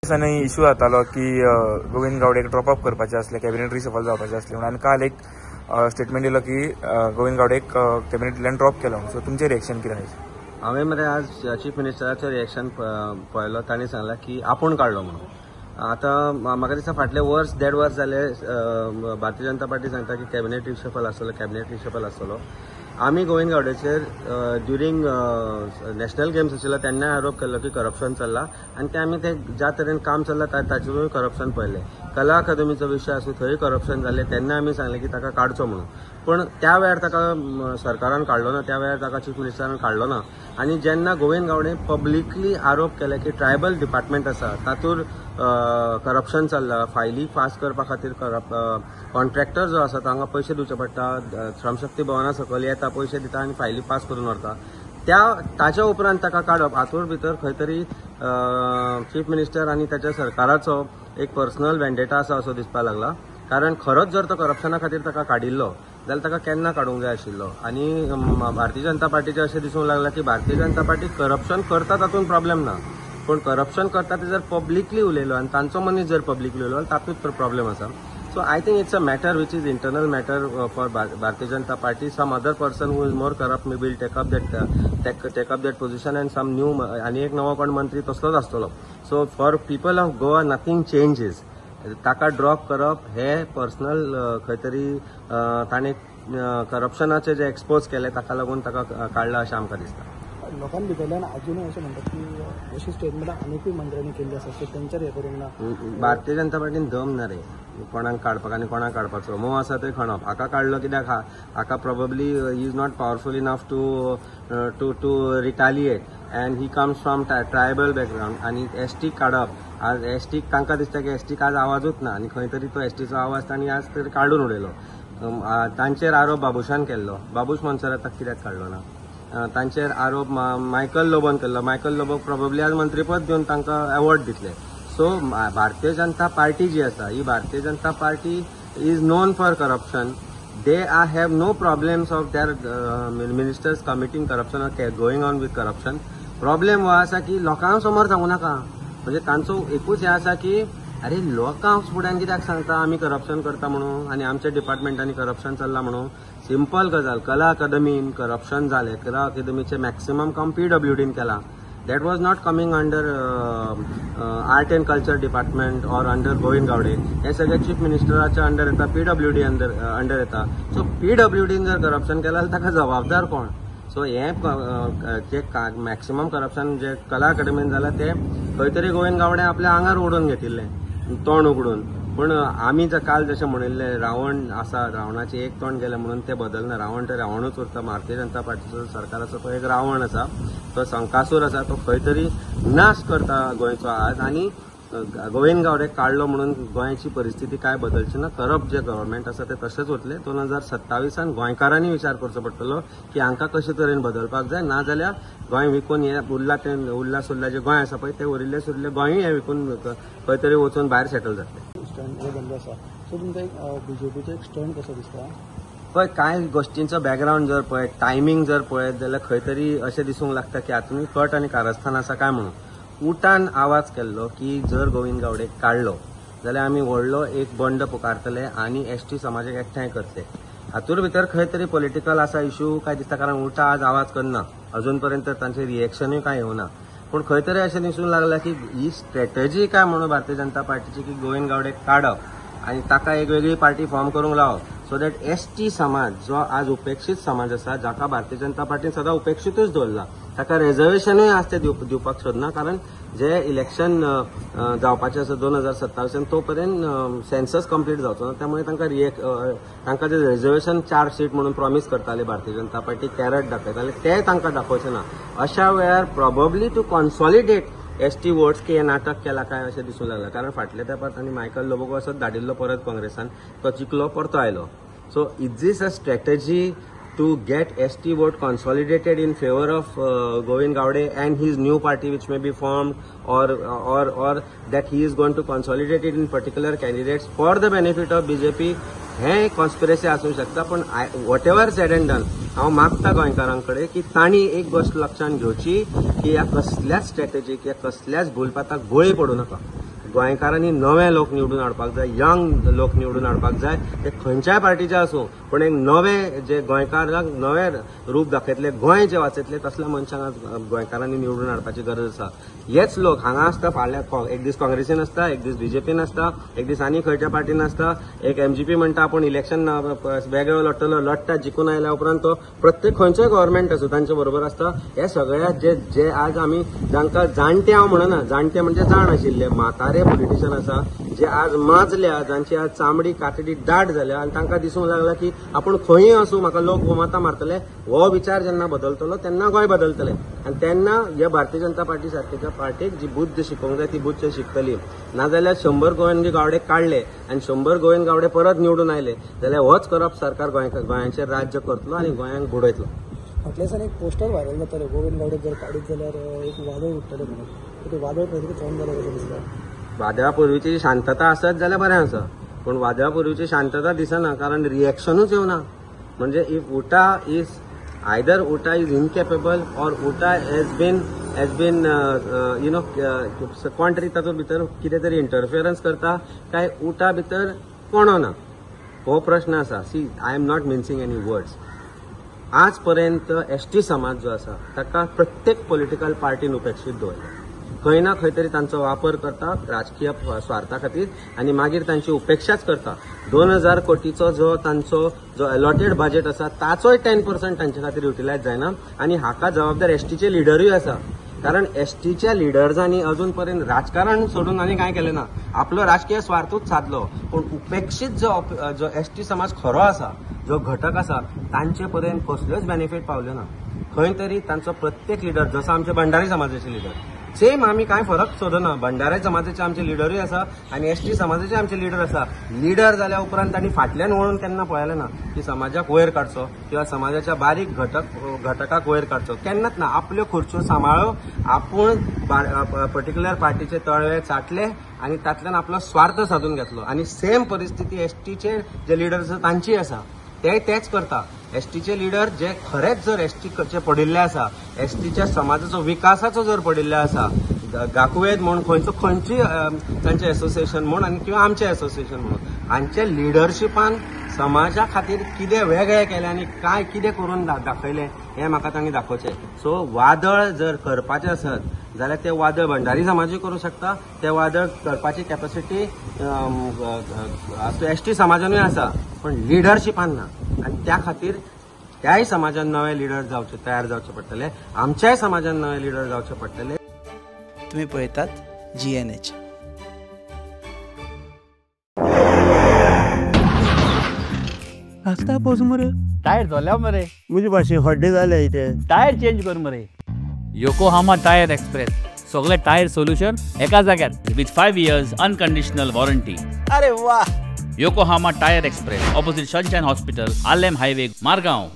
दिसांनी इश्यू जातालो की गोविंद गावडेक ड्रॉप ऑफ करपाचें आसलें, कॅबिनेट रिशफल जावपाचें आसलें म्हणून, आनी काल एक स्टेटमेंट दिलो की गोविंद गावडेक कॅबिनेटल्यान ड्रॉप केलो. सो तुमचें रिएक्शन कितें आयज? हांवें मरे आज चीफ मिनिस्टराचें रिएक्शन पळयलो. तांणी सांगलां की आपूण काडलो म्हणून. आतां म्हाका दिसता फाटले देड वर्स जाले भारतीय जनता पार्टी सांगता की कॅबिनेट रिशफल आसतलो. आमी गोविंद गावडेचेर ड्युरींग नॅशनल गेम्स आशिल्लो तेन्नाय आरोप केल्लो की करप्शन चल्लां, आनी ते आमी ज्या तरेन काम चल्लां ताचेरूय करप्शन पळयलें. कला अकादमीचो विशय आसूं थंय करप्शन जाल्लें, तेन्ना आमी सांगलें की ताका काडचो म्हणून. पण त्या वेळार ताका सरकारान काडलो ना, त्या वेळार ताका चीफ मिनिस्टरान काडलो ना. आनी जेन्ना गोविंद गावडे पब्लिकली आरोप केले की ट्रायबल डिपार्टमेंट आसा तातूंत करप्शन चल्लां, फायली पास करपा खातीर कॉन्ट्रॅक्टर जो आसा तांकां पयशे दिवचे पडटा, श्रमशक्ती भवना सकयल येता, पयशे दिता आनी फायली पास करून व्हरता. ताच्या उपरांत ताका काडप हातूंत भितर खंय तरी चीफ मिनिस्टर आनी ताच्या सरकाराचो एक पर्सनल वेंडेटा आसा असो दिसपाक लागला. कारण खरोच जर तो करप्शना खातीर ताका काडिल्लो जाल्यार ताका केन्ना काडूंक जाय आशिल्लो. आनी भारतीय जनता पार्टीचें अशें दिसूंक लागलां की भारतीय जनता पार्टी करप्शन करता तातूंत प्रॉब्लेम ना, पण करप्शन करता ते जर पब्लिकली उलयलो आनी तांचो मनीस जर पब्लिकली उलयलो तातूंत प्रॉब्लेम आसा. So I think it's a matter which is internal matter for Bharatiya Janata Party. Some other person who is more corrupt maybe will take up that position, and some new आणि एक नवो कोण मंत्री तसलोच आसतलो. So for people of Goa nothing changes. ताका drop करप हे personal खंय तरी ताणें करप्शनाचे जे एक्सपोज केले ताका लागून ताका काडला अशें आमकां दिसता. लोकां भितरल्यान अजूनय अशें म्हणटात की अशी स्टेटमेंटां आनीकूय मंत्र्यांनी केल्ली आसा, सो तेंचेर हें करूंक ना. भारतीय जनता पार्टीन दम ना रे कोणाक काडपाक आनी कोणाक काडपाचो. मोव आसा थंय खणप. हाका काडलो कित्याक हाका probably he is not powerful enough to retaliate, and he comes from tribal background. आनी एसटी काडप आज एसटीक तांकां दिसता की एसटीक आज आवाजूच ना, आनी खंय तरी तो एसटीचो आवाज तांणी आज तरी काडून उडयलो. तांचेर आरोप बाबुशान केल्लो. बाबूश मोन्सेरात ताका कित्याक काडलो ना. तांचेर आरोप मायकल लोबोन केल्लो. मायकल लोबोक प्रोबेबली आज मंत्रीपद दिवन तांकां अवॉर्ड दितले. सो भारतीय जनता पार्टी जी आसा ही Bharatiya Janata Party is known for corruption. They have no problems of their ministers committing corruption or going on with corruption. Problem हो आसा की लोकां समोर सांगू नाका. म्हणजे तांचो एकूच हे आसा की अरे लोकां फुड्यान कित्याक सांगता आमी करप्शन करता म्हणून आनी आमच्या डिपार्टमेंटांनी करप्शन चल्लां म्हणून. सिंपल गजाल, कला अकादमीन करप्शन जालें. कला अकादमीचे मॅक्सिमम काम PWDन केला. That was not coming under art and culture department or under Govind Gaude. हे सगळे चीफ मिनिस्टराच्या अंडर येता, PWD अंडर येता. सो PWDन जर करप्शन केलां जाल्यार ताका जबाबदार कोण? सो हे जे मॅक्सिमम करप्शन जे कला अकादमीन जालां ते खंय तरी गोविंद गावडे आपल्या आंगार ओडून घेतिल्लें तोंड उगडून. पण आमी काल जशें म्हणिल्लें रावण आसा, रावणाचें एक तोंड गेलें म्हणून तें बदलना. रावण ते रावणूच उरता. भारतीय जनता पार्टीचो सरकाराचो तो एक रावण आसा, तो संकासूर आसा, तो खंय तरी नाश करता गोंयचो आज. आनी गोविंद गावडे काडलो म्हणून गोंयची परिस्थिती काय बदलची ना. करप जे गव्हर्मेंट आसा ते तशेंच उरतले. 2027 गोंयकारांनी विचार करचो पडटलो की हांकां कशे तरेन बदलपाक जाय. ना जाल्यार गोंय विकून हे उरला सुरला जे गोंय आसा पळय ते उरिल्ले सुरिल्ले गोंयूय हे विकून खंय तरी वचून भायर सेटल जातले. स्टंट हे बंद आसा. सो तुमकां एक BJPचो एक स्टंट कसो दिसता? पळय कांय गोश्टींचो बॅकग्रावंड जर पळयत, टायमींग जर पळयत जाल्यार खंय तरी अशें दिसूंक लागता की हातूंत कट आनी कारस्थान आसा काय म्हणून. उठान आवाज केल्लो की जर गोविंद गावडे काडलो जाल्यार आमी व्हडलो एक बंड पुकारतले आनी ST समाजाक एकठांय करतले. हातूंत भितर खंय तरी पॉलिटिकल आसा इश्यू काय दिसता. कारण उठा आज आवाज करना, अजून पर्यंत तांचे रिएक्शनूय काय येवना. पण खंय तरी अशें दिसूंक लागलां की ही स्ट्रॅटेजी काय म्हणून भारतीय जनता पार्टीची की गोविंद गावडे काडप आनी ताका एक वेगळी पार्टी फॉर्म करूंक लावप. सो दॅट ST समाज जो आज उपेक्षीत समाज आसा, जाका भारतीय जनता पार्टीन सदां उपेक्षीतूच दवरला, ताका रिजर्वेशनूय आज ते दिवपाक सोदना. कारण जे इलेक्शन जावपाचें आसा 2027 तो पर्यंत सेन्सस कंप्लीट जावचो ना. त्यामुळे तांकां जे रिजर्वेशन 4 सीट म्हणून प्रॉमिस करताले भारतीय जनता पार्टी, कॅरट दाखयताले, ते तांकां दाखोवचें ना. अशा वेळार probably to consolidate ST votes की हे नाटक केला काय अशें दिसूंक लागलां. कारण फाटल्या तेंपार तांणी मायकल लोबोक असोच धाडिल्लो परत काँग्रेसान, तो जिखलो परतो आयलो. So is this a strategy to get ST vote consolidated in favor of Govind Gowde and his new party which may be formed, or that he is going to consolidate it in particular candidates for the benefit of BJP. हे conspiracy आसूंक शकता. पण what sed end done, हांव मागता गोंयकारांकडे की तांणी एक गोष्ट लक्षात घेवची की ह्या कसल्याच स्ट्रॅटेजीक, ह्या कसल्याच भूलपाताक बळी पडू नका. गोंयकारांनी नवे लोक निवडून हाडपाक जाय, यंग लोक निवडून हाडपाक जाय, ते खंयच्याय पार्टीचे आसूं, पण एक नवे जे गोंयकारांक नवे रूप दाखयतले, गोंय जे वाचयतले तसल्या मनशांक आज गोंयकारांनी निवडून हाडपाची गरज आसा. हेच लोक हांगा आसता, फाल्यां एक दीस काँग्रेसीन आसता, एक दीस बीजेपीन आसता, एक दीस आनी खंयच्या पार्टीन आसता, एक एमजीपी म्हणटा आपूण इलेक्शन वेगळो लढटलो, लढटा जिखून आयल्या उपरांत तो प्रत्येक खंयचोय गव्हर्मेंट आसूं तांचे बरोबर आसता. हे सगळ्या जे आज आमी जांकां जाणटे हांव म्हणना, जाणटे म्हणजे जाण आशिल्ले म्हातारे पॉलिटिशियन आसा जे आज माजल्या, जांची आज चामडी कातडी दाट जाल्या आनी तांकां दिसूंक लागला की आपूण खंयय आसूं म्हाका लोक गोमाता मारतले. हो विचार जेन्ना बदलतलो तेन्ना गोंय बदलतले आनी तेन्ना ह्या भारतीय जनता पार्टी सारकेच्या पार्टीक जी बुद्ध शिकोवंक जाय ती बुद्ध शिकतली. नाजाल्यार 100 गोवन गावडे काडले आनी 100 गोवन गावडे परत निवडून आयले जाल्यार होच करप सरकार गोंयाचेर राज्य करतलो आनी गोंयांक बुडयतलो. फाटल्या दिसांनी एक पोस्टर व्हायरल जातालें, गोविंद गावडे जर काडीत जाल्यार एक वादळ उठतलें म्हणून. ते वादळ खंय तरी थंड जालें कशें दिसता. वादळा पूर्वीची शांतता आसत जाल्यार बरें आसा, पूण वादळा पूर्वीची शांतता दिसना कारण रिएक्शनूच येवना. म्हणजे इफ उटा इज आयदर उटा इज इनकेपेबल ऑर उटा हॅज बीन यू नो कोण तरी तातूंत भितर कितें तरी इंटरफियरन्स करता काय उटा भितर कोणो ना, हो प्रश्न आसा. See, I am not mincing any words. आज पर्यंत एसटी समाज जो आसा ताका प्रत्येक पॉलिटिकल पार्टीन उपेक्षीत दवरला. खंय ना खंय तरी तांचो वापर करता राजकीय स्वार्था खातीर आनी मागीर तांची उपेक्षाच करता. 2000 कोटीचो जो तांचो जो अलॉटेड बजेट आसा ताचोय 10% तांचे खातीर युटिलायज जायना आनी हाका जबाबदार एसटीचे लिडरूय आसा. कारण एसटीच्या लिडर्सांनी अजून पर्यंत राजकारण सोडून आनी कांय केलें ना, आपलो राजकीय स्वार्थूच साधलो. पूण उपेक्षीत जो एसटी समाज खरो आसा, जो घटक आसा, तांचे पर्यंत कसल्योच बेनिफीट पावले ना. खंय तरी तांचो प्रत्येक लिडर, जसो आमचे भंडारी समाजाचे लिडर, सेम आमी कांय फरक सोदना. भंडारी समाजाचे आमचे लिडरूय आसा आनी एसटी समाजाचे आमचे लिडर आसा. लिडर जाल्या उपरांत तांणी फाटल्यान वळून केन्ना पळयलें ना की समाजाक वयर काडचो किंवा समाजाच्या बारीक घटकाक वयर काडचो, केन्नाच ना. आपल्यो खुर्च्यो सांबाळ्यो, आपूण पर्टिक्युलर पार्टीचे तळवे चाटले आनी तातल्यान आपलो स्वार्थ साधून घेतलो. आनी सेम परिस्थिती एसटीचे जे लिडर आसा तांची आसा, तेच करता. एसटीचे लिडर जे खरेच जर एसटीचे पडिल्ले आसा, एसटीच्या समाजाचो विकासाचो जर पडिल्ले आसा, गाकुवेद म्हूण खंयची तांचे एसोसिएशन म्हूण आनी किंवा आमचे एसोसिएशन म्हणून, हांचे लिडरशिपान समाजा खातीर कितें वेगळें केलें आनी काय कितें करून दाखयलें हें म्हाका तांणी दाखोवचें. सो वादळ जर करपाचें आसत जाल्यार तें वादळ भंडारी समाजूय करूं शकता, तें वादळ करपाची कॅपॅसिटी एसटी समाजानूय आसा, पण लिडरशिपान ना. आनी त्या खातीर त्याय समाजान नवे लिडर तयार जावचे पडटले, आमच्याय समाजान नवे लिडर जावचे पडटले. तुम्ही पळयतात GNH. आस्ता पोस मरे टायर झाल्या मरे मुझे भाशे हड्डे जाले इथे. टायर चेंज कर मरे. योकोहामा टायर एक्सप्रेस सगळे टायर सोल्यूशन एका जाग्यार विथ 5 years अनकंडिशनल वॉरंटी. अरे वा. Yokohama tyre express opposite sunshine hospital, Alem highway, Margao.